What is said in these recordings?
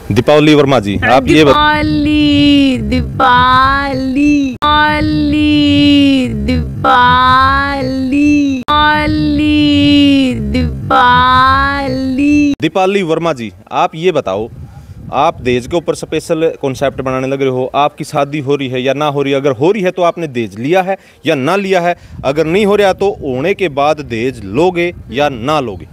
दीपावली वर्मा जी, आप ये दीपावली दीपावली दीपावली दीपावली दीपावली वर्मा जी, आप ये बताओ, आप दहेज के ऊपर स्पेशल कॉन्सेप्ट बनाने लग रहे हो। आपकी शादी हो रही है या ना हो रही है? अगर हो रही है तो आपने दहेज लिया है या ना लिया है? अगर नहीं हो रहा तो होने के बाद दहेज लोगे या ना लोगे?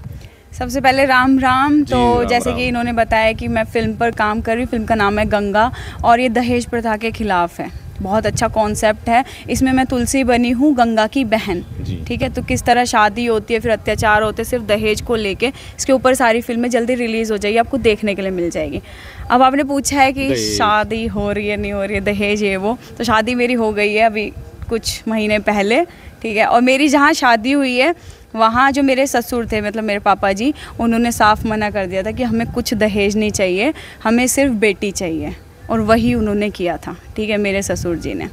सबसे पहले राम राम। तो राम जैसे राम। कि इन्होंने बताया कि मैं फिल्म पर काम कर रही हूँ, फिल्म का नाम है गंगा और ये दहेज प्रथा के खिलाफ है। बहुत अच्छा कॉन्सेप्ट है। इसमें मैं तुलसी बनी हूँ, गंगा की बहन। ठीक है, तो किस तरह शादी होती है, फिर अत्याचार होते हैं सिर्फ दहेज को लेके, इसके ऊपर सारी फिल्में जल्दी रिलीज़ हो जाएगी, आपको देखने के लिए मिल जाएगी। अब आपने पूछा है कि शादी हो रही है नहीं हो रही है, दहेज ये वो, तो शादी मेरी हो गई है अभी कुछ महीने पहले। ठीक है, और मेरी जहाँ शादी हुई है वहाँ जो मेरे ससुर थे, मतलब मेरे पापा जी, उन्होंने साफ मना कर दिया था कि हमें कुछ दहेज नहीं चाहिए, हमें सिर्फ बेटी चाहिए, और वही उन्होंने किया था। ठीक है, मेरे ससुर जी ने।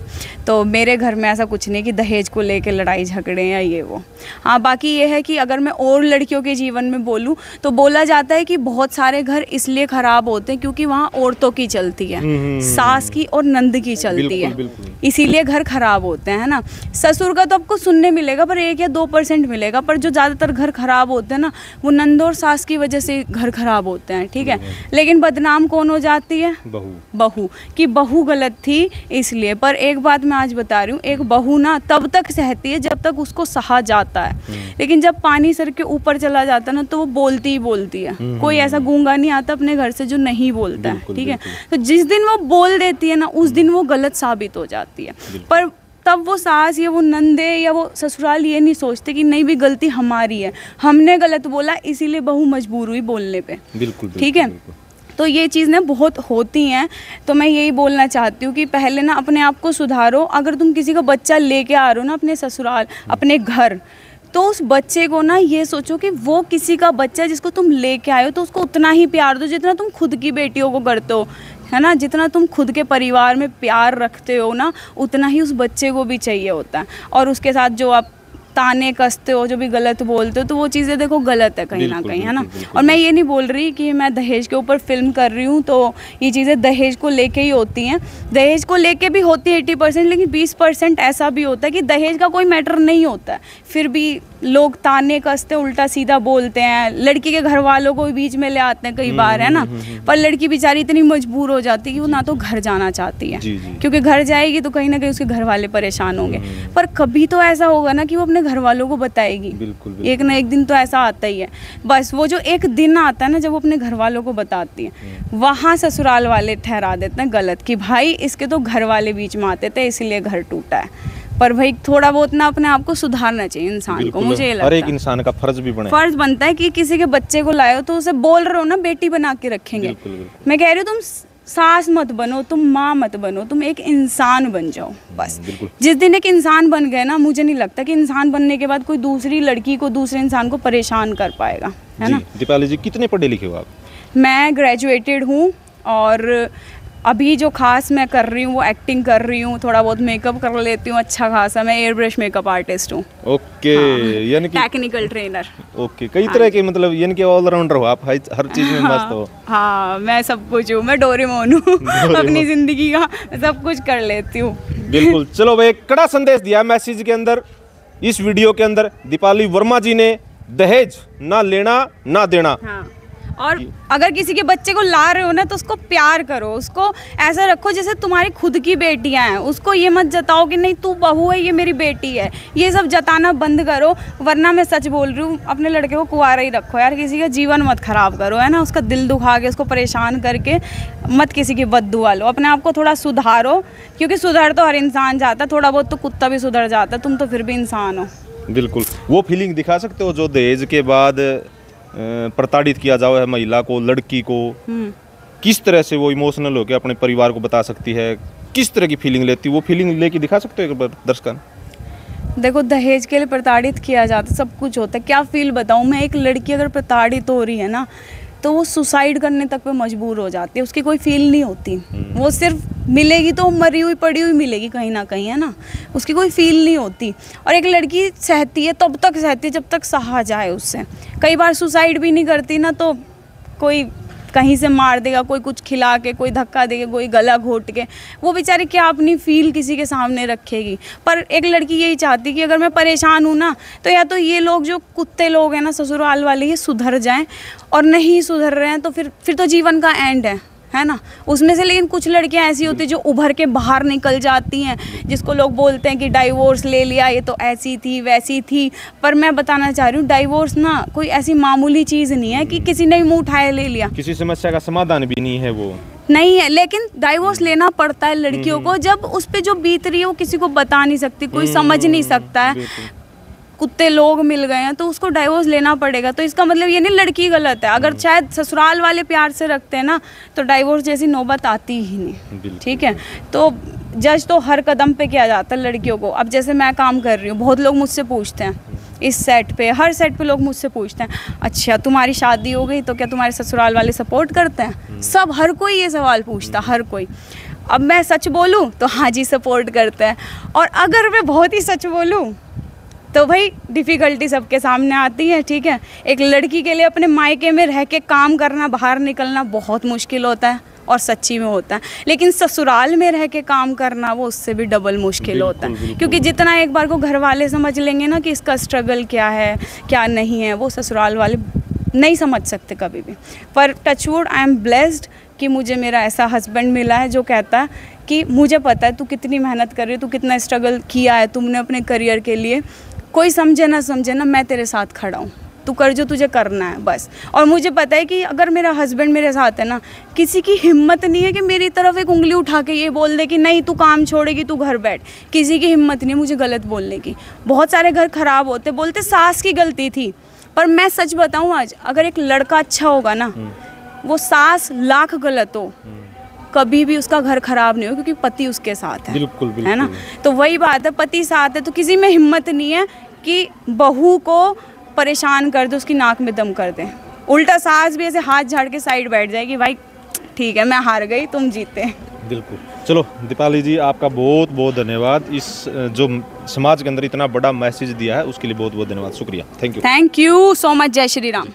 तो मेरे घर में ऐसा कुछ नहीं कि दहेज को लेके लड़ाई झगड़े या ये वो। हाँ, बाकी ये है कि अगर मैं और लड़कियों के जीवन में बोलूँ तो बोला जाता है कि बहुत सारे घर इसलिए ख़राब होते हैं क्योंकि वहाँ औरतों की चलती है, सास की और नंद की चलती है, इसीलिए घर ख़राब होते हैं ना। ससुर का तो आपको सुनने मिलेगा पर 1 या 2% मिलेगा, पर जो ज़्यादातर घर ख़राब होते हैं ना वो नंद और सास की वजह से घर ख़राब होते हैं। ठीक है, लेकिन बदनाम कौन हो जाती है? बहू। कि बहू गलत थी इसलिए। पर एक बात मैं आज बता रही हूँ, एक बहू ना तब तक सहती है जब तक उसको सहा जाता है, लेकिन जब पानी सर के ऊपर चला जाता है ना तो वो बोलती ही बोलती है। कोई ऐसा गूंगा नहीं आता अपने घर से जो नहीं बोलता है। ठीक है, तो जिस दिन वो बोल देती है ना उस दिन वो गलत साबित हो जाती है। पर तब वो सास या वो नंदे या वो ससुराल ये नहीं सोचते कि नहीं भी गलती हमारी है, हमने गलत बोला इसीलिए बहू मजबूर हुई बोलने पे। ठीक है, तो ये चीज़ ना बहुत होती हैं। तो मैं यही बोलना चाहती हूँ कि पहले ना अपने आप को सुधारो। अगर तुम किसी का बच्चा लेके आ रहे हो ना अपने ससुराल, अपने घर, तो उस बच्चे को ना ये सोचो कि वो किसी का बच्चा जिसको तुम लेके आए हो, तो उसको उतना ही प्यार दो जितना तुम खुद की बेटियों को करते हो, है ना। जितना तुम खुद के परिवार में प्यार रखते हो ना उतना ही उस बच्चे को भी चाहिए होता है। और उसके साथ जो आप ताने कसते हो, जो भी गलत बोलते हो, तो वो चीज़ें देखो गलत है कहीं ना कहीं, है ना। और मैं ये नहीं बोल रही कि मैं दहेज के ऊपर फिल्म कर रही हूँ तो ये चीज़ें दहेज को लेके ही होती हैं। दहेज को लेके भी होती है 80%, लेकिन 20% ऐसा भी होता है कि दहेज का कोई मैटर नहीं होता है, फिर भी लोग ताने कसते उल्टा सीधा बोलते हैं, लड़की के घर वालों को भी बीच में ले आते हैं कई बार, है ना। पर लड़की बेचारी इतनी मजबूर हो जाती है कि वो ना तो घर जाना चाहती है, क्योंकि घर जाएगी तो कहीं ना कहीं उसके घर वाले परेशान होंगे। पर कभी तो ऐसा होगा ना कि वो अपने घर वालों को बताएगी। एक ना एक दिन तो ऐसा आता ही है। बस वो जो एक दिन आता है ना जब वो अपने घर वालों को बताती है, वहाँ ससुराल वाले ठहरा देते हैं गलत कि भाई इसके तो घर वाले बीच में आते थे इसलिए घर टूटा है। पर भाई थोड़ा बहुत ना अपने आप को सुधारना चाहिए इंसान को, मुझे ये लगता है। हर एक इंसान का फर्ज बनता है कि किसी के बच्चे को लाए हो तो उसे बोल रहे हो ना बेटी बना के रखेंगे। मैं कह रही हूँ तुम सास मत बनो, तुम माँ मत बनो, तुम एक इंसान बन जाओ बस। जिस दिन एक इंसान बन गए ना, मुझे नहीं लगता कि इंसान बनने के बाद कोई दूसरी लड़की को, दूसरे इंसान को परेशान कर पाएगा, है ना। दीपाली जी, कितने पढ़े लिखे हो आप? मैं ग्रेजुएटेड हूँ और अभी जो खास मैं कर रही हूँ वो एक्टिंग कर रही हूँ, थोड़ा बहुत मेकअप कर लेती हूँ अच्छा खासा। मैं एयर ब्रश मेकअप आर्टिस्ट हूँ। ओके, यानी कि टेक्निकल ट्रेनर। ओके, कई तरह के, मतलब यानी कि ऑलराउंडर हो आप, हर चीज में मस्त हो। हाँ, मैं सब कुछ हूँ, मैं डोरेमोन हूँ अपनी जिंदगी का, सब कुछ कर लेती हूँ। बिल्कुल। चलो भाई, कड़ा संदेश दिया मैसेज के अंदर, इस वीडियो के अंदर दीपाली वर्मा जी ने, दहेज ना लेना ना देना। हाँ। और अगर किसी के बच्चे को ला रहे हो ना तो उसको प्यार करो, उसको ऐसा रखो जैसे तुम्हारी खुद की बेटियां हैं। उसको ये मत जताओ कि नहीं तू बहू है ये मेरी बेटी है, ये सब जताना बंद करो। वरना मैं सच बोल रही हूँ, अपने लड़के को कुंवारा ही रखो यार, किसी का जीवन मत खराब करो, है ना। उसका दिल दुखा के, उसको परेशान करके मत किसी की बद्दुआ लो। अपने आप को थोड़ा सुधारो, क्योंकि सुधर तो हर इंसान जाता है, थोड़ा बहुत तो कुत्ता भी सुधर जाता है, तुम तो फिर भी इंसान हो। बिल्कुल। वो फीलिंग दिखा सकते हो जो दहेज के बाद प्रताड़ित किया जाओ है महिला को, लड़की को, किस तरह से वो इमोशनल होकर अपने परिवार को बता सकती है, किस तरह की फीलिंग लेती है, वो फीलिंग लेके दिखा सकते हो दर्शक? देखो, दहेज के लिए प्रताड़ित किया जाता, सब कुछ होता है, क्या फील बताऊँ मैं। एक लड़की अगर प्रताड़ित हो रही है ना तो वो सुसाइड करने तक पे मजबूर हो जाती है, उसकी कोई फील नहीं होती। वो सिर्फ मिलेगी तो मरी हुई पड़ी हुई मिलेगी कहीं ना कहीं, है ना, उसकी कोई फील नहीं होती। और एक लड़की सहती है तब तक सहती है जब तक सहा जाए उससे। कई बार सुसाइड भी नहीं करती ना तो कोई कहीं से मार देगा, कोई कुछ खिला के, कोई धक्का देगा, कोई गला घोट के, वो बेचारी क्या अपनी फील किसी के सामने रखेगी। पर एक लड़की यही चाहती कि अगर मैं परेशान हूँ ना, तो या तो ये लोग जो कुत्ते लोग हैं ना ससुराल वाले, ये सुधर जाएं, और नहीं सुधर रहे हैं तो फिर तो जीवन का एंड है ना उसमें से। लेकिन कुछ लड़कियां ऐसी होती हैं जो उभर के बाहर निकल जाती हैं, जिसको लोग बोलते हैं कि डाइवोर्स ले लिया, ये तो ऐसी थी वैसी थी। पर मैं बताना चाह रही हूँ, डाइवोर्स ना कोई ऐसी मामूली चीज़ नहीं है कि किसी ने मुंह उठाए ले लिया, किसी समस्या का समाधान भी नहीं है, वो नहीं है। लेकिन डाइवोर्स लेना पड़ता है लड़कियों को, जब उस पर जो बीत रही है वो किसी को बता नहीं सकती, कोई समझ नहीं सकता है। कुत्ते लोग मिल गए हैं तो उसको डाइवोर्स लेना पड़ेगा। तो इसका मतलब ये नहीं लड़की गलत है, अगर शायद ससुराल वाले प्यार से रखते हैं ना तो डाइवोर्स जैसी नौबत आती ही नहीं, ठीक है। तो जज तो हर कदम पे किया जाता है लड़कियों को। अब जैसे मैं काम कर रही हूँ, बहुत लोग मुझसे पूछते हैं इस सेट पे, हर सेट पे लोग मुझसे पूछते हैं, अच्छा तुम्हारी शादी हो गई तो क्या तुम्हारे ससुराल वाले सपोर्ट करते हैं? सब, हर कोई ये सवाल पूछता, हर कोई। अब मैं सच बोलूँ तो हाँ जी सपोर्ट करते हैं, और अगर मैं बहुत ही सच बोलूँ तो भाई डिफ़िकल्टी सबके सामने आती है, ठीक है। एक लड़की के लिए अपने मायके में रह के काम करना, बाहर निकलना बहुत मुश्किल होता है, और सच्ची में होता है। लेकिन ससुराल में रह के काम करना वो उससे भी डबल मुश्किल होता है, क्योंकि जितना एक बार को घर वाले समझ लेंगे ना कि इसका स्ट्रगल क्या है क्या नहीं है, वो ससुराल वाले नहीं समझ सकते कभी भी। पर टचवुड आई एम ब्लेस्ड कि मुझे मेरा ऐसा हस्बैंड मिला है जो कहता है कि मुझे पता है तू कितनी मेहनत कर रही है, तू कितना स्ट्रगल किया है तुमने अपने करियर के लिए, कोई समझे ना समझे ना, मैं तेरे साथ खड़ा हूँ, तू कर जो तुझे करना है बस। और मुझे पता है कि अगर मेरा हस्बैंड मेरे साथ है ना, किसी की हिम्मत नहीं है कि मेरी तरफ एक उंगली उठा के ये बोल दे कि नहीं तू काम छोड़ेगी, तू घर बैठ। किसी की हिम्मत नहीं मुझे गलत बोलने की। बहुत सारे घर खराब होते, बोलते सास की गलती थी, पर मैं सच बताऊँ आज, अगर एक लड़का अच्छा होगा ना, वो सास लाख गलत हो, कभी भी उसका घर खराब नहीं हो, क्योंकि पति उसके साथ है। बिल्कुल, बिल्कुल। है ना, तो वही बात है, पति साथ है तो किसी में हिम्मत नहीं है कि बहू को परेशान कर दे, उसकी नाक में दम कर दे। उल्टा सास भी ऐसे हाथ झाड़ के साइड बैठ जाएगी, भाई ठीक है मैं हार गई तुम जीते। बिल्कुल। चलो दीपाली जी, आपका बहुत बहुत धन्यवाद। इस जो समाज के अंदर इतना बड़ा मैसेज दिया है उसके लिए बहुत बहुत धन्यवाद, शुक्रिया, thank you. Thank you so much. जय श्री राम।